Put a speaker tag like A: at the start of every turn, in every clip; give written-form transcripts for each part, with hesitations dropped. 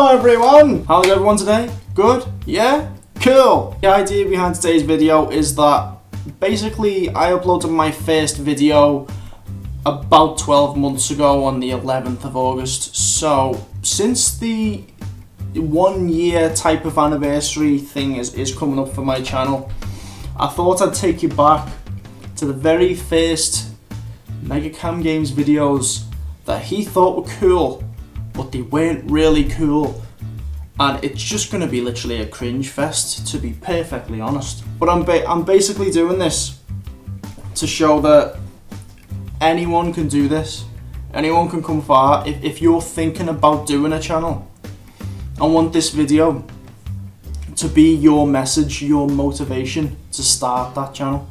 A: Hello everyone! How's everyone today? Good? Yeah? Cool! The idea behind today's video is that basically I uploaded my first video about 12 months ago on the 11th of August. So since the 1 year type of anniversary thing is coming up for my channel, I thought I'd take you back to the very first MeGaCaMgAmZ videos that he thought were cool, but they weren't really cool, and it's just going to be literally a cringe fest, to be perfectly honest. But I'm basically doing this to show that anyone can do this. Anyone can come far. If you're thinking about doing a channel, I want this video to be your message, your motivation to start that channel.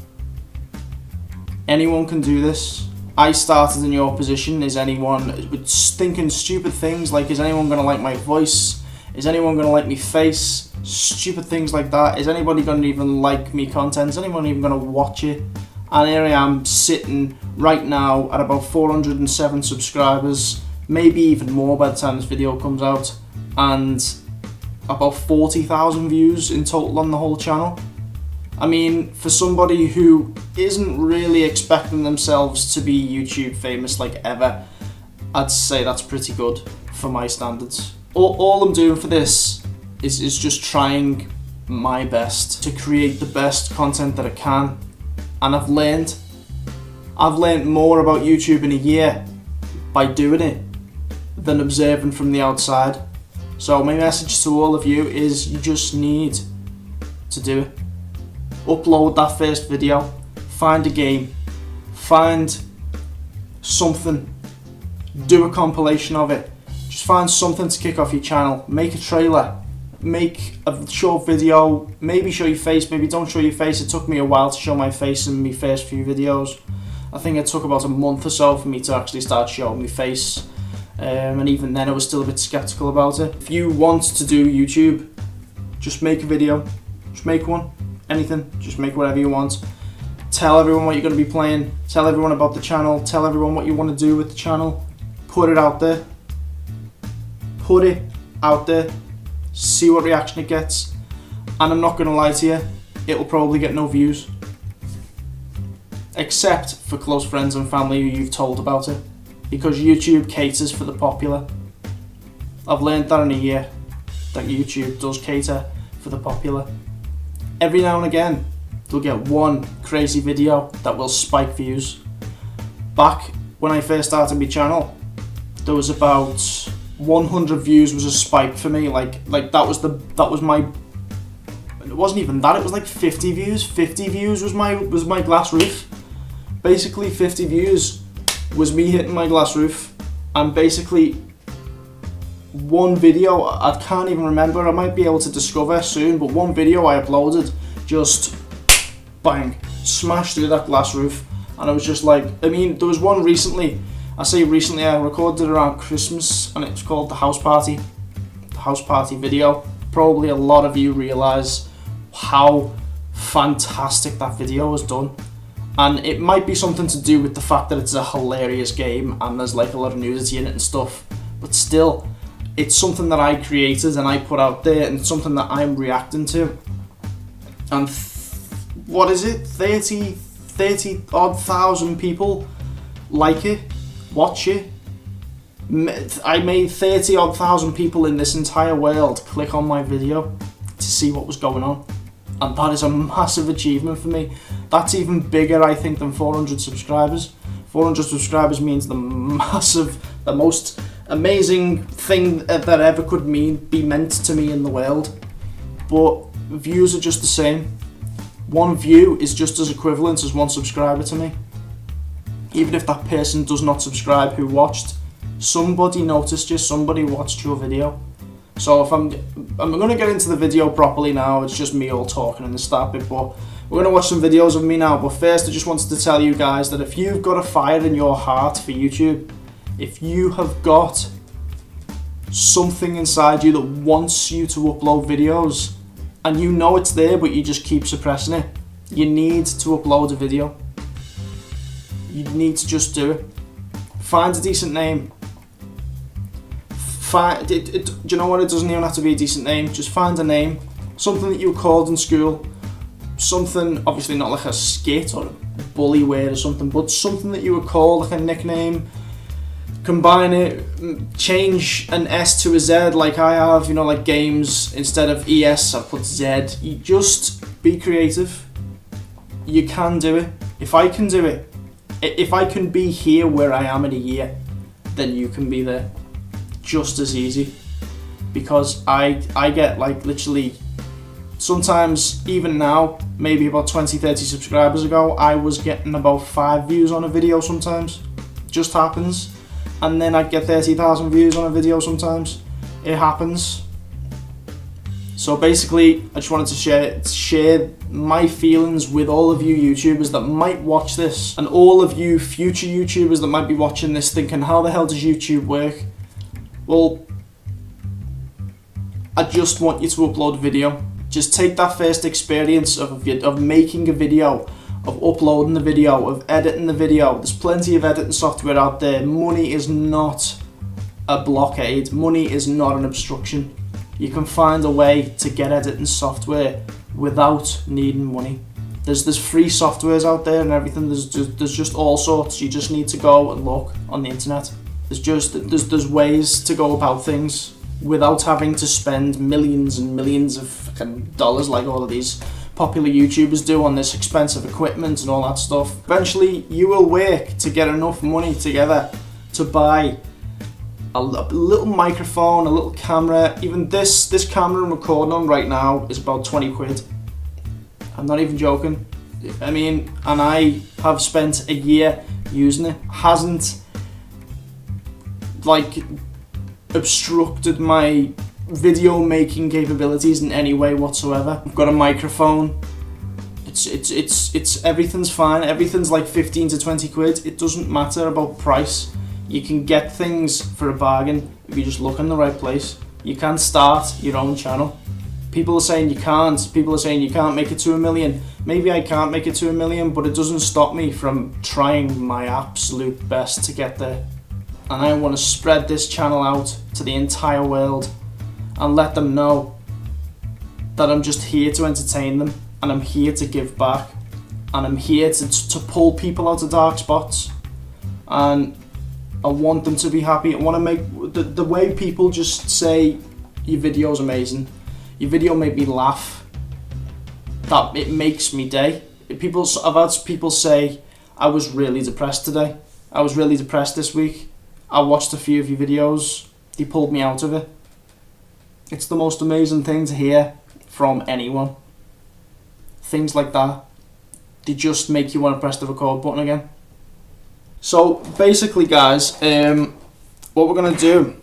A: Anyone can do this. I started in your position. Is anyone thinking stupid things like, is anyone going to like my voice? Is anyone going to like me face? Stupid things like that. Is anybody going to even like me content? Is anyone even going to watch it? And here I am sitting right now at about 407 subscribers, maybe even more by the time this video comes out, and about 40,000 views in total on the whole channel. I mean, for somebody who isn't really expecting themselves to be YouTube famous like ever, I'd say that's pretty good for my standards. All I'm doing for this is just trying my best to create the best content that I can. And I've learned more about YouTube in a year by doing it than observing from the outside. So my message to all of you is, you just need to do it. Upload that first video, find a game, find something, do a compilation of it. Just find something to kick off your channel. Make a trailer, make a short video, maybe show your face, maybe don't show your face. It took me a while to show my face in my first few videos. I think it took about a month or so for me to actually start showing my face. And even then I was still a bit skeptical about it. If you want to do YouTube, just make a video, just make one. Anything, just make whatever you want. Tell everyone what you're going to be playing, tell everyone about the channel, tell everyone what you want to do with the channel. Put it out there. Put it out there. See what reaction it gets. And I'm not going to lie to you, it'll probably get no views. Except for close friends and family who you've told about it. Because YouTube caters for the popular. I've learned that in a year, that YouTube does cater for the popular. Every now and again, you'll get one crazy video that will spike views. Back when I first started my channel, there was about 100 views was a spike for me. Like that was my. It wasn't even that. It was like 50 views. 50 views was my glass roof. Basically, 50 views was me hitting my glass roof, and basically one video, I can't even remember, I might be able to discover soon, but one video I uploaded just bang, smashed through that glass roof. And I was just like, I mean, there was one recently, I say recently, I recorded it around Christmas, and it's called the house party video. Probably a lot of you realise how fantastic that video was done. And it might be something to do with the fact that it's a hilarious game and there's like a lot of nudity in it and stuff, but still, it's something that I created and I put out there, and it's something that I'm reacting to. And what is it? 30 odd thousand people like it, watch it. I made 30 odd thousand people in this entire world click on my video to see what was going on. And that is a massive achievement for me. That's even bigger, I think, than 400 subscribers. 400 subscribers means the most amazing thing that ever could be meant to me in the world. But views are just the same. One view is just as equivalent as one subscriber to me. Even if that person does not subscribe who watched, somebody noticed you, somebody watched your video. So if I'm going to get into the video properly now. It's just me all talking in the start bit, but we're going to watch some videos of me now. But first, I just wanted to tell you guys that if you've got a fire in your heart for YouTube, if you have got something inside you that wants you to upload videos, and you know it's there but you just keep suppressing it, you need to upload a video. You need to just do it. Find a decent name. Do you know what? It doesn't even have to be a decent name. Just find a name, something that you were called in school, something obviously not like a skit or a bully word or something, but something that you were called, like a nickname. Combine it, change an S to a Z like I have, you know, like games, instead of ES I put Z. You just be creative. You can do it. If I can do it, if I can be here where I am in a year, then you can be there just as easy. Because I get like literally, sometimes even now, maybe about 20-30 subscribers ago, I was getting about 5 views on a video sometimes. Just happens. And then I'd get 30,000 views on a video sometimes. It happens. So basically, I just wanted to share my feelings with all of you YouTubers that might watch this, and all of you future YouTubers that might be watching this thinking, how the hell does YouTube work? Well, I just want you to upload a video. Just take that first experience of making a video, of uploading the video, of editing the video. There's plenty of editing software out there. Money is not a blockade. Money is not an obstruction. You can find a way to get editing software without needing money. There's free softwares out there and everything. There's just all sorts. You just need to go and look on the internet. There's ways to go about things without having to spend millions and millions of fucking dollars like all of these popular YouTubers do on this expensive equipment and all that stuff. Eventually, you will work to get enough money together to buy a little microphone, a little camera. Even this camera I'm recording on right now is about 20 quid. I'm not even joking. I mean, and I have spent a year using it. Hasn't like obstructed my video making capabilities in any way whatsoever. I've got a microphone. It's everything's fine. Everything's like 15 to 20 quid. It doesn't matter about price. You can get things for a bargain if you just look in the right place. You can start your own channel. People are saying you can't. People are saying you can't make it to 1 million. Maybe I can't make it to 1 million, but it doesn't stop me from trying my absolute best to get there. And I want to spread this channel out to the entire world and let them know that I'm just here to entertain them, and I'm here to give back, and I'm here to pull people out of dark spots, and I want them to be happy. I want to make the way people just say your video's amazing, your video made me laugh, that it makes me day. I've had people say, I was really depressed today, I was really depressed this week, I watched a few of your videos, they pulled me out of it. It's the most amazing thing to hear from anyone. Things like that, they just make you want to press the record button again. So basically guys, what we're going to do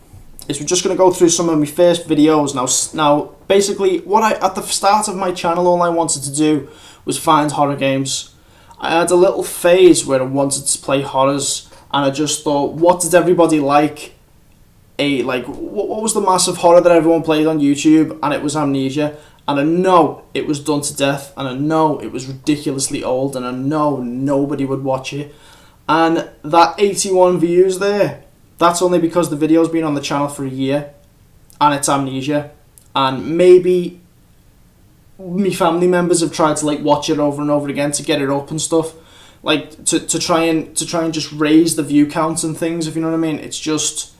A: is we're just going to go through some of my first videos. Now basically, at the start of my channel, all I wanted to do was find horror games. I had a little phase where I wanted to play horrors, and I just thought, what did everybody like? What was the massive horror that everyone played on YouTube? And it was Amnesia. And I know it was done to death, and I know it was ridiculously old, and I know nobody would watch it. And that 81 views there, that's only because the video's been on the channel for a year, and it's Amnesia. And maybe my family members have tried to watch it over and over again to get it up and stuff, to try and just raise the view counts and things, if you know what I mean. It's just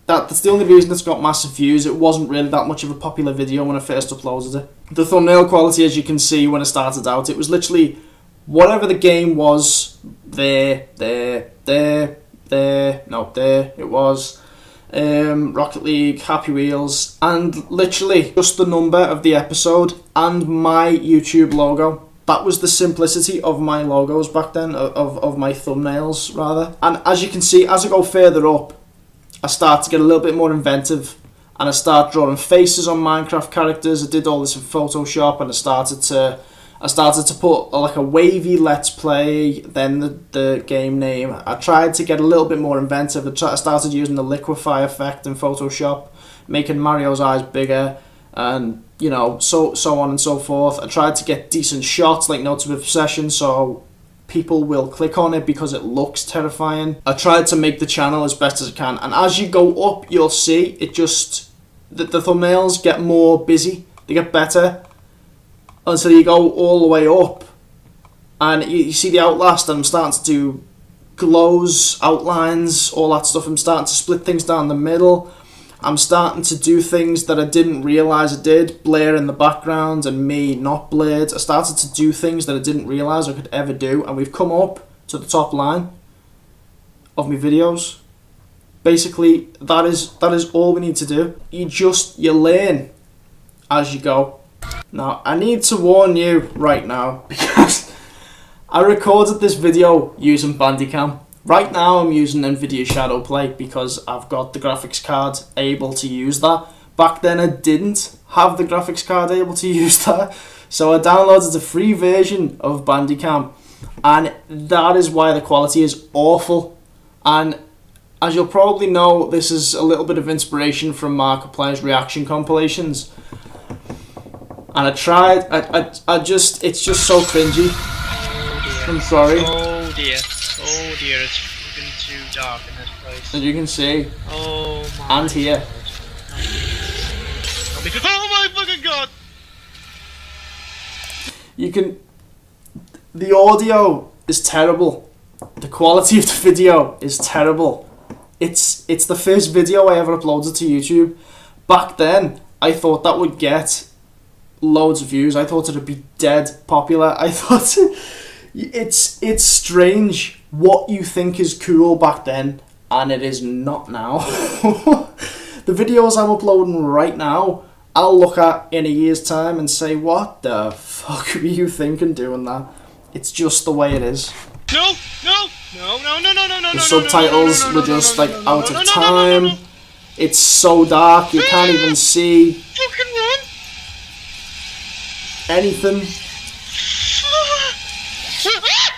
A: that's the only reason it's got massive views. It wasn't really that much of a popular video when I first uploaded it. The thumbnail quality, as you can see when I started out, it was literally whatever the game was, there it was. Rocket League, Happy Wheels, and literally just the number of the episode and my YouTube logo. That was the simplicity of my logos back then, of my thumbnails rather. And as you can see, as I go further up, I start to get a little bit more inventive, and I start drawing faces on Minecraft characters. I did all this in Photoshop, and I started to put a wavy let's play, then the game name. I tried to get a little bit more inventive. I started using the liquefy effect in Photoshop, making Mario's eyes bigger, and so on and so forth. I tried to get decent shots like Notes of Obsession, so people will click on it because it looks terrifying. I tried to make the channel as best as I can, and as you go up, you'll see it just, the thumbnails get more busy, they get better, until you go all the way up, and you see the Outlast, and I'm starting to do glows, outlines, all that stuff. I'm starting to split things down the middle. I'm starting to do things that I didn't realise I did, blur in the background and me not blurred. I started to do things that I didn't realise I could ever do, and we've come up to the top line of my videos. Basically, that is all we need to do. You learn as you go. Now, I need to warn you right now, because I recorded this video using Bandicam. Right now I'm using NVIDIA Shadowplay because I've got the graphics card able to use that. Back then I didn't have the graphics card able to use that, so I downloaded a free version of Bandicam, and that is why the quality is awful. And as you'll probably know, this is a little bit of inspiration from Markiplier's reaction compilations. And I tried, it's just so cringy. I'm sorry.
B: Oh dear, it's fucking too dark in this place.
A: As you can see.
B: Oh my.
A: And here.
B: God. Oh my fucking god!
A: The audio is terrible. The quality of the video is terrible. It's the first video I ever uploaded to YouTube. Back then, I thought that would get loads of views. I thought it'd be dead popular. I thought it's strange what you think is cool back then, and it is not now. The videos I'm uploading right now, I'll look at in a year's time and say, what the fuck were you thinking doing that? It's just the way it is.
B: No.
A: The subtitles were just like out of time. It's so dark, you can't even see
B: Fucking run!
A: anything.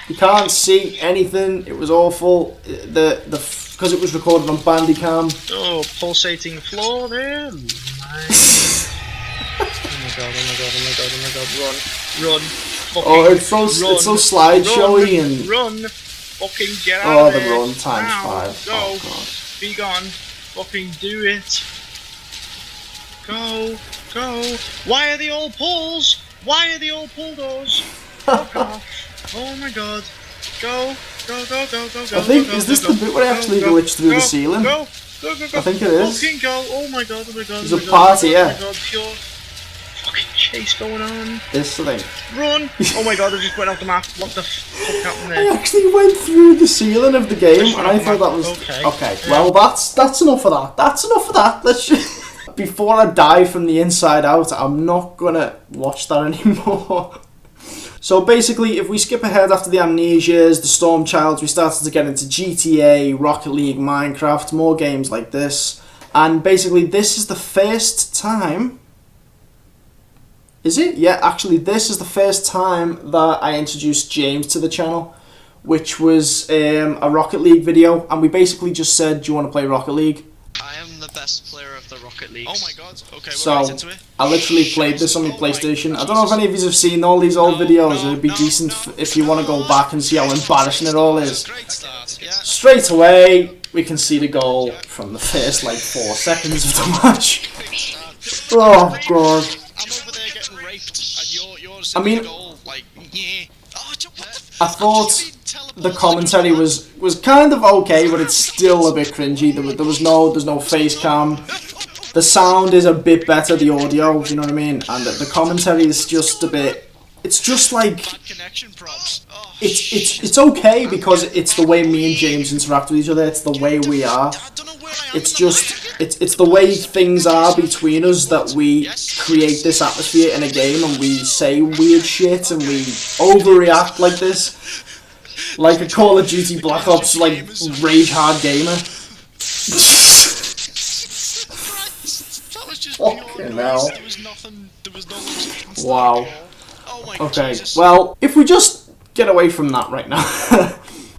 A: You can't see anything. It was awful. Because it was recorded on Bandicam.
B: Oh, pulsating floor there. Nice. Oh my god, run.
A: Oh, it's so slideshowy and
B: run. Fucking get out of
A: the
B: there.
A: run times
B: Now,
A: 5.
B: Go.
A: Oh god.
B: Be gone. Fucking do it. Go. Why are they all pulls? Why are they all pull doors? Fuck off. Oh my god. Go.
A: I think, is this the bit where I actually glitch through the ceiling?
B: Go.
A: I think it is.
B: Fucking go. Oh my god.
A: There's a party, yeah.
B: Oh my god, pure fucking chase going on.
A: This thing.
B: Run. Oh my god, I just went off the map. What the fuck happened there?
A: I actually went through the ceiling of the game, and I thought that was... Okay, well, that's enough of that. Let's just... Before I die from the inside out, I'm not gonna watch that anymore. So basically, if we skip ahead after the Amnesias, the Storm Childs, we started to get into GTA, Rocket League, Minecraft, more games like this. And basically, this is the first time... Is it? Yeah, actually, this is the first time that I introduced James to the channel, which was a Rocket League video. And we basically just said, do you want to play Rocket League?
C: I am the best player of the Rocket League. Oh my god, okay, we're
A: so,
C: right into it.
A: I literally played this on my PlayStation. I don't know if any of you have seen all these old videos. It'd be decent if you want to go back and see how embarrassing it all is.
C: Great start, yeah.
A: Straight away, we can see the goal from the first, 4 seconds of the match. Oh, God.
C: I'm over there getting raped, and you're
A: I mean,
C: the goal, yeah. Oh, what the
A: I thought the commentary was kind of okay, but it's still a bit cringy. There's no face cam. The sound is a bit better, the audio, you know what I mean? And the commentary is just a bit... It's just like...
C: connection props. Oh,
A: it's okay because it's the way me and James interact with each other. It's the way we are. It's just... It's the way things are between us that we create this atmosphere in a game, and we say weird shit and we overreact like this. Like a Call of Duty Black Ops, rage hard gamer. Fucking hell. Wow. Okay, well, if we just get away from that right now.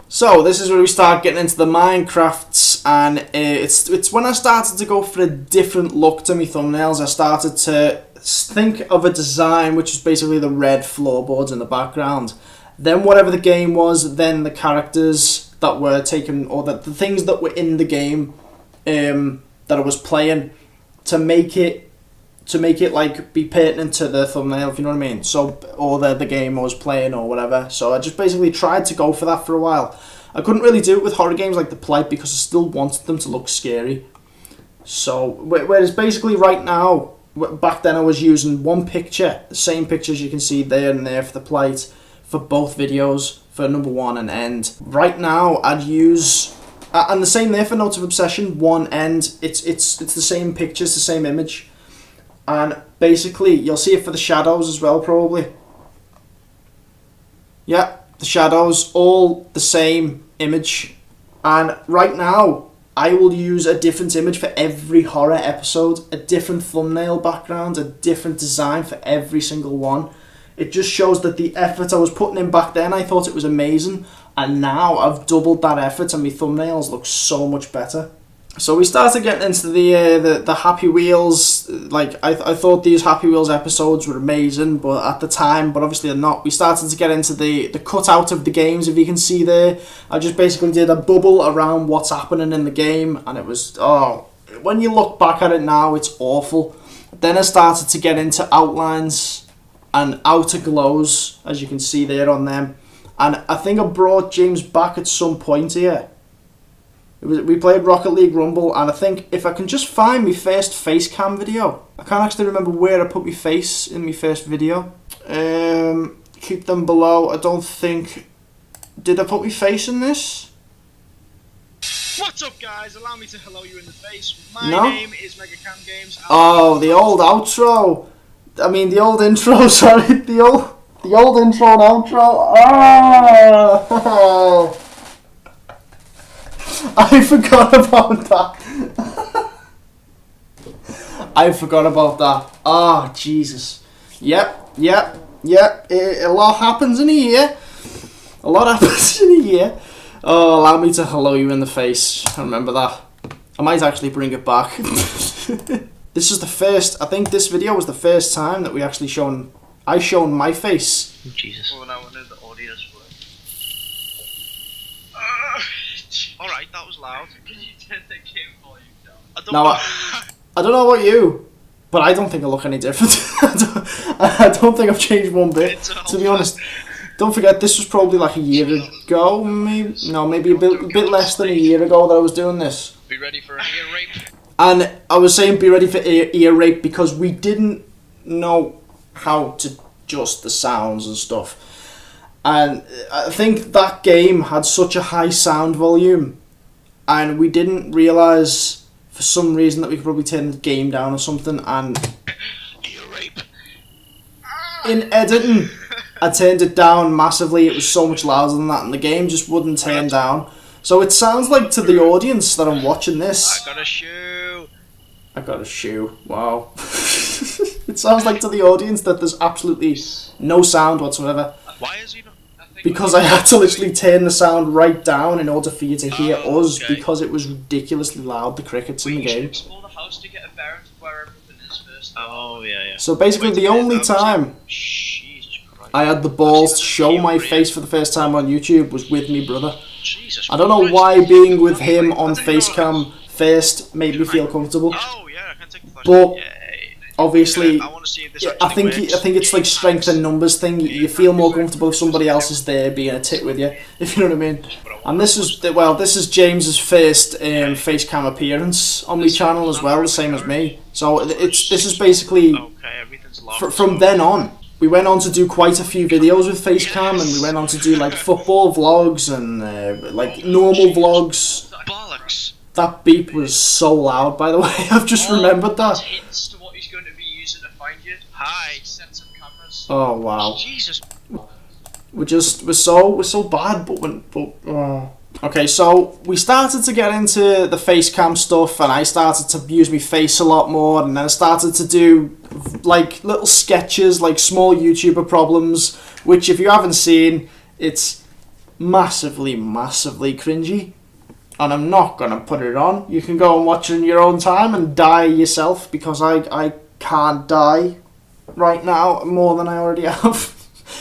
A: So, this is where we start getting into the Minecrafts, and it's when I started to go for a different look to my thumbnails. I started to think of a design which is basically the red floorboards in the background, then whatever the game was, then the characters that were taken, or the things that were in the game that I was playing, to make it like be pertinent to the thumbnail, if you know what I mean. So, or the game I was playing or whatever. So I just basically tried to go for that for a while. I couldn't really do it with horror games like The Plight because I still wanted them to look scary. So, whereas basically right now, back then I was using one picture, the same pictures you can see there and there for The Plight, for both videos, for number 1 and End. Right now I'd use, and the same there for Notes of Obsession, 1 End, it's the same pictures, the same image. And basically, you'll see it for the shadows as well, probably. Yeah, the shadows, all the same image. And right now, I will use a different image for every horror episode, a different thumbnail background, a different design for every single one. It just shows that the effort I was putting in back then, I thought it was amazing. And now I've doubled that effort and my thumbnails look so much better. So we started getting into the Happy Wheels. Like I thought these Happy Wheels episodes were amazing, but at the time, but obviously they're not. We started to get into the cutout of the games, if you can see there. I just basically did a bubble around what's happening in the game, and it was, when you look back at it now, it's awful. Then I started to get into outlines and outer glows, as you can see there on them. And I think I brought James back at some point here. We played Rocket League Rumble, and I think if I can just find my first face cam video. I can't actually remember where I put my face in my first video. Keep them below. I don't think... Did I put my face in this?
B: What's up, guys? Allow me to hello you in the face. My
A: No?
B: name is MeGaCaMgAmZ.
A: Oh, the old outro. I mean, the old intro, sorry. The old intro and outro. Oh! I forgot about that. I forgot about that. Oh, Jesus. Yep. A lot happens in a year. A lot happens in a year. Oh, allow me to hello you in the face. I remember that. I might actually bring it back. This is the first, I think this video was the first time that we actually shown my face.
C: Jesus.
B: Well, now I know the audience work.
C: Alright, that was loud.
B: Can you turn the game volume down?
A: I don't know about you, but I don't think I look any different. I don't think I've changed one bit, to be honest. Don't forget, this was probably like a year ago, maybe a bit less than a year ago that I was doing this.
C: Be ready for an ear rape.
A: And I was saying be ready for ear rape because we didn't know how to adjust the sounds and stuff. And I think that game had such a high sound volume, and we didn't realise for some reason that we could probably turn the game down or something, and
C: Ear rape.
A: in editing I turned it down massively. It was so much louder than that, and the game just wouldn't turn down. So it sounds like to the audience that I'm watching this,
C: I got a shoe.
A: I got a shoe, wow. It sounds like to the audience that there's absolutely no sound whatsoever.
C: Why is he not?
A: Because I had to literally turn the sound right down in order for you to hear us,
C: okay.
A: because it was ridiculously loud, the crickets in the game.
B: Explore the house to get a bearings of where everything is first.
C: Oh, yeah.
A: So basically the only time
C: Jesus Christ.
A: I had the balls to show my face for the first time on YouTube was with me brother.
C: Jesus
A: I don't know why being with him on Facecam first made me feel comfortable.
C: Oh, yeah, I can take the flash.
A: But
C: Yay.
A: obviously,
C: I want to see if this
A: I think it's like strength and numbers thing. You feel more comfortable if somebody else is there being a tit with you, if you know what I mean. And this is James's first Facecam appearance on my channel as well, the same as me. So this is basically
C: Okay, everything's locked.
A: from then on. We went on to do quite a few videos with Facecam, and we went on to do like football vlogs and like normal vlogs.
C: Bollocks.
A: That beep was so loud, by the way. I've just remembered that.
B: Hints to what he's going to be using to find you.
C: Hi.
B: Sets of cameras.
A: Oh wow.
C: Jesus.
A: We're so bad, but okay, so we started to get into the Facecam stuff, and I started to use my face a lot more, and then I started to do like little sketches, like small YouTuber problems, which if you haven't seen, it's massively cringy, and I'm not gonna put it on. You can go and watch it in your own time and die yourself, because I can't die right now more than I already have.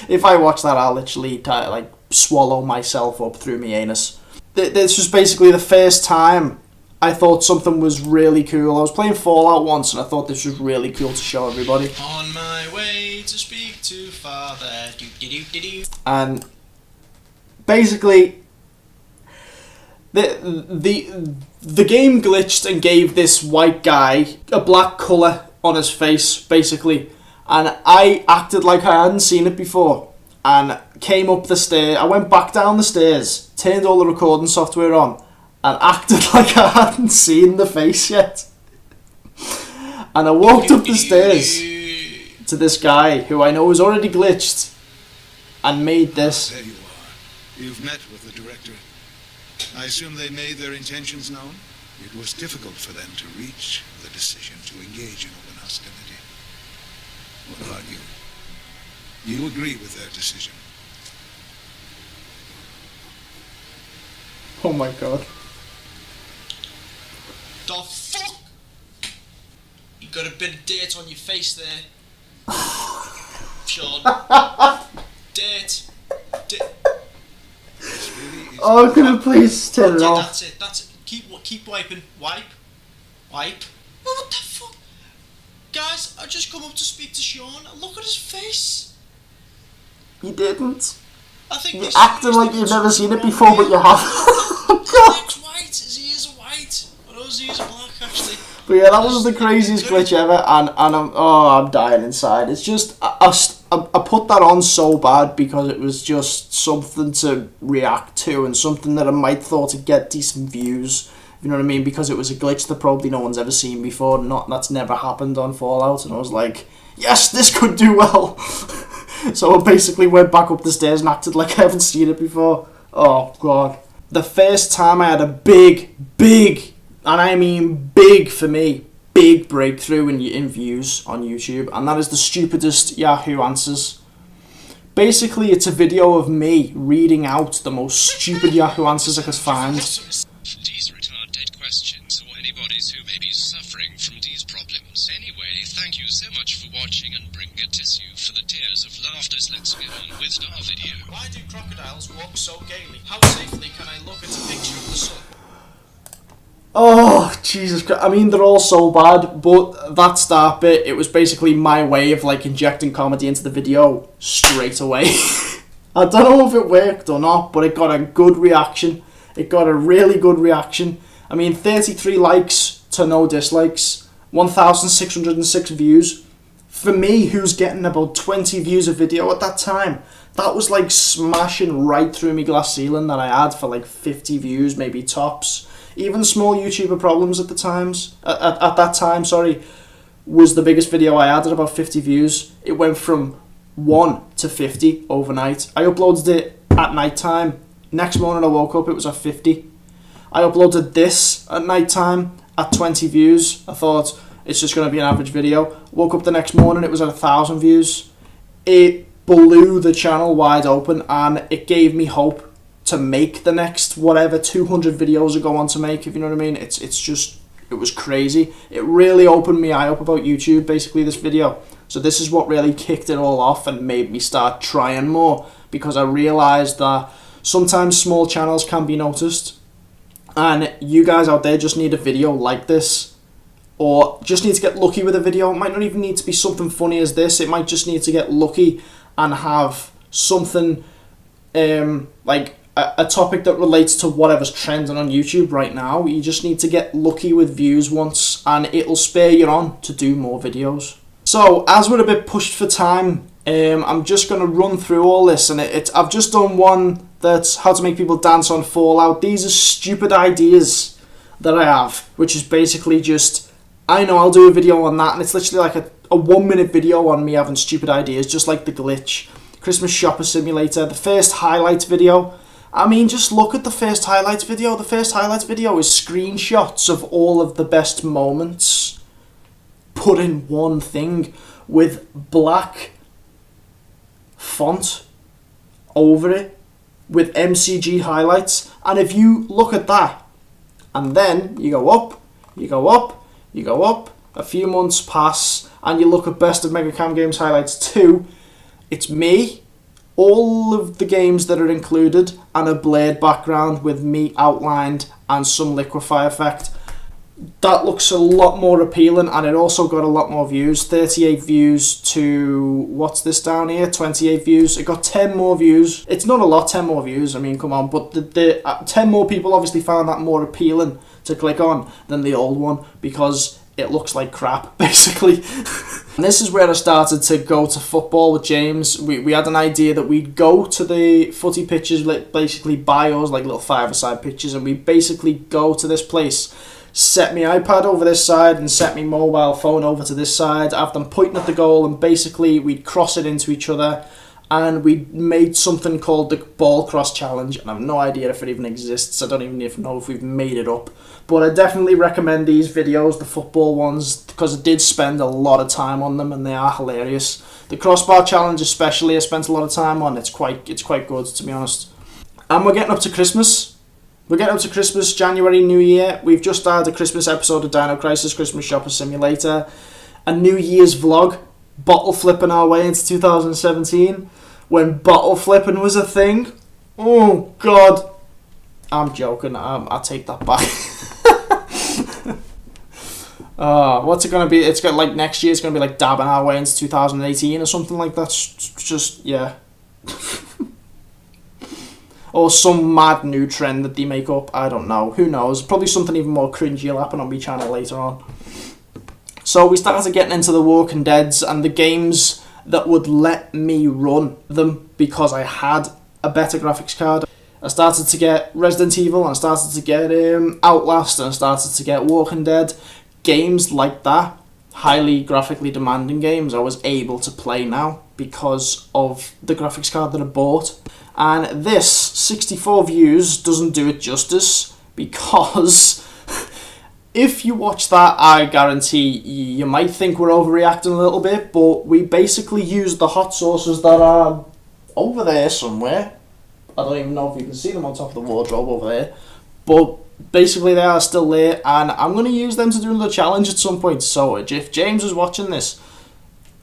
A: If I watch that, I'll literally like swallow myself up through my anus. This was basically the first time I thought something was really cool. I was playing Fallout once and I thought this was really cool to show everybody.
C: On my way to speak to Father.
A: And basically, the game glitched and gave this white guy a black colour on his face, basically. And I acted like I hadn't seen it before. And came up the stairs. I went back down the stairs, turned all the recording software on, and acted like I hadn't seen the face yet. And I walked up the stairs to this guy who I know was already glitched and made this.
D: There you are. You've met with the director. I assume they made their intentions known? It was difficult for them to reach the decision to engage in open hostility. What about you? You agree with their decision?
A: Oh my god.
C: The fuck? You got a bit of dirt on your face there. Sean. Dirt.
A: Oh, can I please turn it off?
C: That's it. Keep wiping. Wipe. What the fuck? Guys, I just come up to speak to Sean. Look at his face.
A: You didn't.
C: I think
A: You acted like you've never seen it before, but you have.
C: His leg's white. His ears are white. Oh, his ears are black, actually.
A: But yeah, that was the craziest glitch ever, and I'm dying inside. It's just I put that on so bad because it was just something to react to and something that I might thought would get decent views. You know what I mean? Because it was a glitch that probably no one's ever seen before. That's never happened on Fallout, and I was like, yes, this could do well. So I basically went back up the stairs and acted like I haven't seen it before. Oh god. The first time I had a big, and I mean big for me, big breakthrough in views on YouTube, and that is the stupidest Yahoo Answers. Basically, it's a video of me reading out the most stupid Yahoo Answers I could find.
E: These retard dead questions, or anybody who may be suffering from these problems. Anyway, thank you so much for watching, and bring a tissue for the tears of laughter. Let's get on with our video.
C: Why do crocodiles walk so gaily? How safely can I look at a picture of the sun?
A: Oh, Jesus Christ. I mean, they're all so bad, but that start bit, it was basically my way of, like, injecting comedy into the video straight away. I don't know if it worked or not, but it got a good reaction. It got a really good reaction. I mean, 33 likes to no dislikes, 1,606 views. For me, who's getting about 20 views a video at that time, that was like smashing right through my glass ceiling that I had for like 50 views, maybe tops. Even Small YouTuber Problems at that time, was the biggest video I had at about 50 views. It went from 1 to 50 overnight. I uploaded it at night time. Next morning I woke up, it was at 50. I uploaded this at night time at 20 views. I thought it's just going to be an average video. Woke up the next morning, it was at 1,000 views. It blew the channel wide open, and it gave me hope to make the next whatever 200 videos I go on to make, if you know what I mean. It was crazy. It really opened my eye up about YouTube, basically, this video. So this is what really kicked it all off and made me start trying more, because I realised that sometimes small channels can be noticed, and you guys out there just need a video like this, or just need to get lucky with a video. It might not even need to be something funny as this. It might just need to get lucky and have something like a topic that relates to whatever's trending on YouTube right now. You just need to get lucky with views once, and it'll spur you on to do more videos. So, as we're a bit pushed for time, I'm just going to run through all this, and I've just done one that's how to make people dance on Fallout. These are stupid ideas that I have, which is basically just, I know I'll do a video on that, and it's literally like a 1 minute video on me having stupid ideas, just like the glitch, Christmas Shopper Simulator, the first highlights video. I mean, just look at the first highlights video. The first highlights video is screenshots of all of the best moments put in one thing with black font over it with MCG highlights. And if you look at that and then you go up, you go up, you go up, a few months pass and you look at Best of MeGaCaMgAmZ highlights 2, it's me all of the games that are included and a blurred background with me outlined and some liquefy effect. That looks a lot more appealing, and it also got a lot more views. 38 views to, what's this down here, 28 views. It got 10 more views. It's not a lot, 10 more views, I mean, come on, but the 10 more people obviously found that more appealing to click on than the old one, because it looks like crap, basically. And this is where I started to go to football with James. We had an idea that we'd go to the footy pitches, basically buy us like little 5-a-side pitches, and we basically go to this place, set my iPad over this side and set my mobile phone over to this side, have them pointing at the goal, and basically we'd cross it into each other, and we made something called the ball cross challenge, and I have no idea if it even exists. I don't even know if we've made it up, but I definitely recommend these videos, the football ones, because I did spend a lot of time on them and they are hilarious. The crossbar challenge especially I spent a lot of time on. It's quite good, to be honest. And we're getting up to Christmas. We're getting up to Christmas, January, New Year. We've just had a Christmas episode of Dino Crisis, Christmas Shopper Simulator, a New Year's vlog, bottle flipping our way into 2017, when bottle flipping was a thing. Oh, God. I'm joking. I take that back. What's it going to be? It's got like next year, it's going to be like dabbing our way into 2018 or something like that. Just, yeah. Or some mad new trend that they make up. I don't know. Who knows? Probably something even more cringy will happen on my channel later on. So we started getting into the Walking Deads and the games that would let me run them because I had a better graphics card. I started to get Resident Evil, and I started to get Outlast, and I started to get Walking Dead. Games like that, highly graphically demanding games, I was able to play now because of the graphics card that I bought. And this 64 views doesn't do it justice, because if you watch that, I guarantee you might think we're overreacting a little bit, but we basically used the hot sauces that are over there somewhere. I don't even know if you can see them on top of the wardrobe over there, but basically they are still there, and I'm going to use them to do another challenge at some point. So if James is watching this,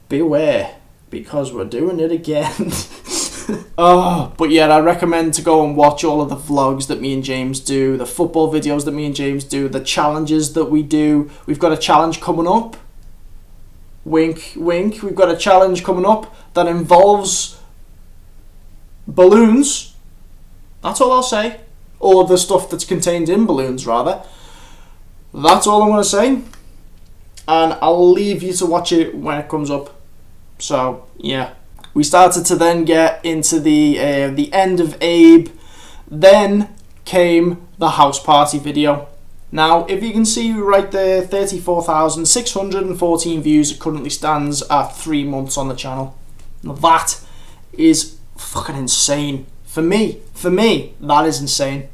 A: beware, because we're doing it again. But yeah, I recommend to go and watch all of the vlogs that me and James do, the football videos that me and James do, the challenges that we do. We've got a challenge coming up. Wink, wink. We've got a challenge coming up that involves balloons. That's all I'll say. Or the stuff that's contained in balloons, rather. That's all I'm going to say. And I'll leave you to watch it when it comes up. So, yeah. We started to then get into the end of Abe. Then came the house party video. Now, if you can see right there, 34,614 views. It currently stands at 3 months on the channel. Now that is fucking insane. For me, that is insane.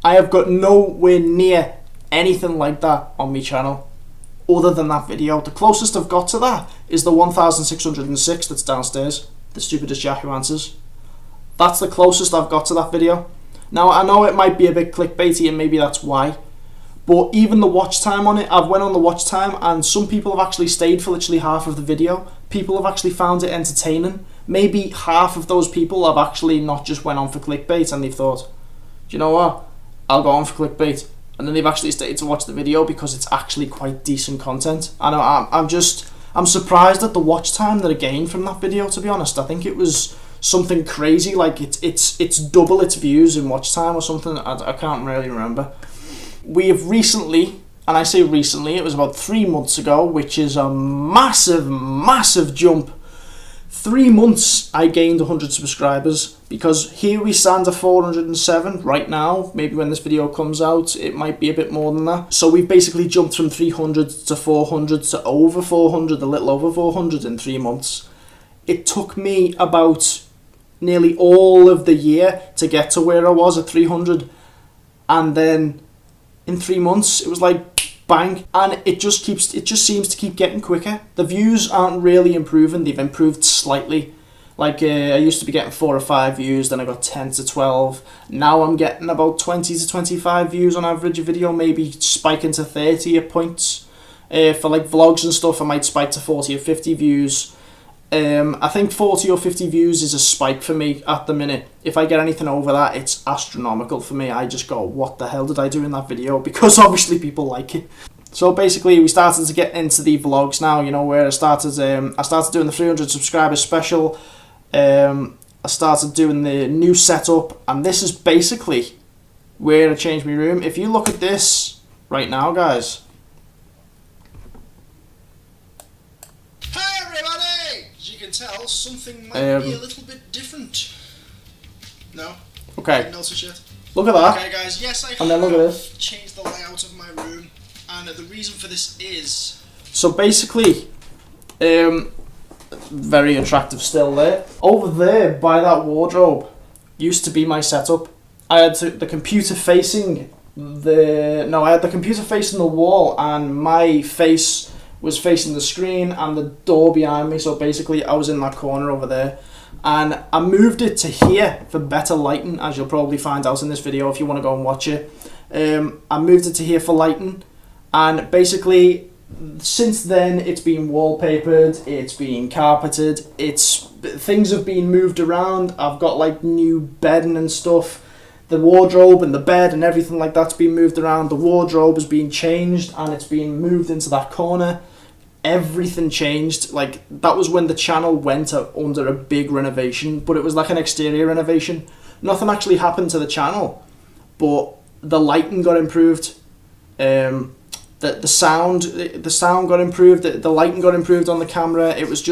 A: I have got nowhere near anything like that on my channel other than that video. The closest I've got to that is the 1,606 that's downstairs. The stupidest Jack who answers. That's the closest I've got to that video. Now, I know it might be a bit clickbaity and maybe that's why, but even the watch time on it, I've went on the watch time and some people have actually stayed for literally half of the video. People have actually found it entertaining. Maybe half of those people have actually not just went on for clickbait and they've thought, do you know what, I'll go on for clickbait, and then they've actually stayed to watch the video because it's actually quite decent content. I know, I'm surprised at the watch time that I gained from that video, to be honest. I think it was something crazy, like it's double its views in watch time or something. I can't really remember. We have recently, and I say recently, it was about 3 months ago, which is a massive jump. 3 months I gained 100 subscribers, because here we stand at 407 right now. Maybe when this video comes out it might be a bit more than that. So we've basically jumped from 300 to 400 to over 400, a little over 400 in 3 months. It took me about nearly all of the year to get to where I was at 300, and then in 3 months it was like bang, and it just seems to keep getting quicker. The views aren't really improving, they've improved slightly. Like I used to be getting 4 or 5 views, then I got 10 to 12. Now I'm getting about 20 to 25 views on average a video, maybe spiking to 30 at points. For like vlogs and stuff I might spike to 40 or 50 views. I think 40 or 50 views is a spike for me at the minute. If I get anything over that, it's astronomical for me. I just go, what the hell did I do in that video? Because obviously people like it. So basically we started to get into the vlogs now, you know, where I started doing the 300 subscribers special. I started doing the new setup, and this is basically where I changed my room. If you look at this right now, guys.
C: Hey everybody! As you can tell, something might be a little bit different. No?
A: Okay.
C: Didn't notice yet.
A: Look at that.
C: Okay guys, yes I
A: And then look at
C: have
A: this.
C: changed the layout of my room, and the reason for this is...
A: So basically, very attractive still there. Over there by that wardrobe used to be my setup. I had the computer facing the wall, and my face was facing the screen and the door behind me. So basically I was in that corner over there, and I moved it to here for better lighting, as you'll probably find out in this video if you want to go and watch it. I moved it to here for lighting, and basically since then it's been wallpapered, it's been carpeted, things have been moved around. I've got like new bedding and stuff. The wardrobe and the bed and everything like that's been moved around. The wardrobe has been changed and it's been moved into that corner. Everything changed. Like, that was when the channel went under a big renovation, but it was like an exterior renovation. Nothing actually happened to the channel, but the lighting got improved. The sound got improved. The lighting got improved on the camera. It was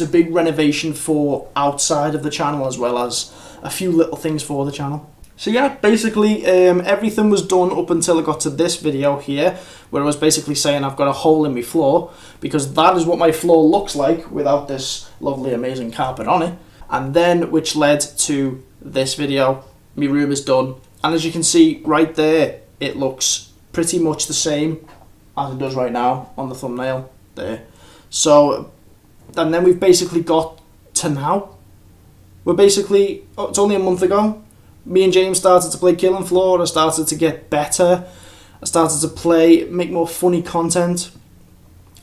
A: a big renovation for outside of the channel, as well as a few little things for the channel. So yeah, basically everything was done up until I got to this video here, where I was basically saying I've got a hole in my floor, because that is what my floor looks like without this lovely amazing carpet on it. And then, which led to this video. My room is done, and as you can see right there, it looks pretty much the same as it does right now on the thumbnail there. So, and then we've basically got to now. We're basically, it's only a month ago, me and James started to play Killing Floor. I started to get better. I started to make more funny content.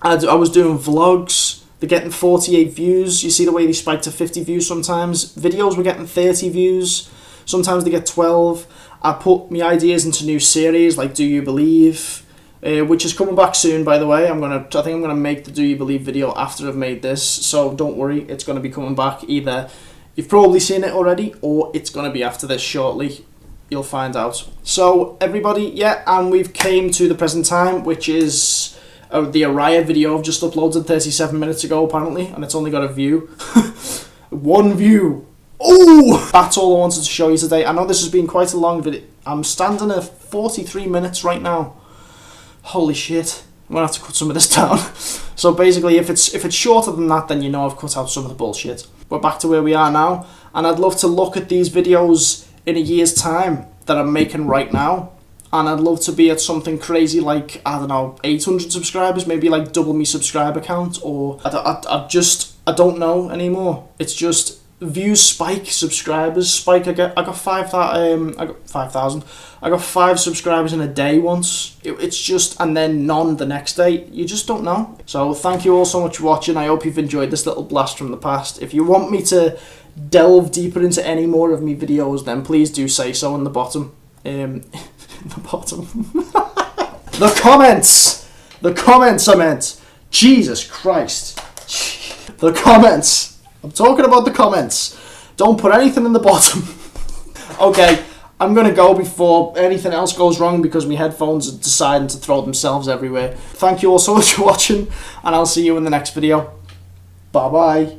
A: I was doing vlogs. They're getting 48 views. You see the way they spike to 50 views sometimes. Videos were getting 30 views. Sometimes they get 12. I put my ideas into new series like Do You Believe, which is coming back soon, by the way. I think I'm gonna make the Do You Believe video after I've made this, so don't worry, it's gonna be coming back. Either you've probably seen it already, or it's gonna be after this shortly. You'll find out. So everybody, yeah, and we've came to the present time, which is the Araya video I've just uploaded 37 minutes ago apparently, and it's only got a view. One view. Oh, that's all I wanted to show you today. I know this has been quite a long video. I'm standing at 43 minutes right now. Holy shit. I'm gonna have to cut some of this down. So basically, if it's shorter than that, then you know I've cut out some of the bullshit. We're back to where we are now, and I'd love to look at these videos in a year's time that I'm making right now, and I'd love to be at something crazy like, I don't know, 800 subscribers, maybe like double my subscriber count, or I don't know anymore. It's just views spike, subscribers spike. I got 5,000. I got 5 subscribers in a day once. It's just, and then none the next day. You just don't know. So thank you all so much for watching. I hope you've enjoyed this little blast from the past. If you want me to delve deeper into any more of my videos, then please do say so in the bottom. In the bottom. The comments I meant. Jesus Christ. The comments. I'm talking about the comments. Don't put anything in the bottom. Okay, I'm going to go before anything else goes wrong, because my headphones are deciding to throw themselves everywhere. Thank you all so much for watching, and I'll see you in the next video. Bye bye.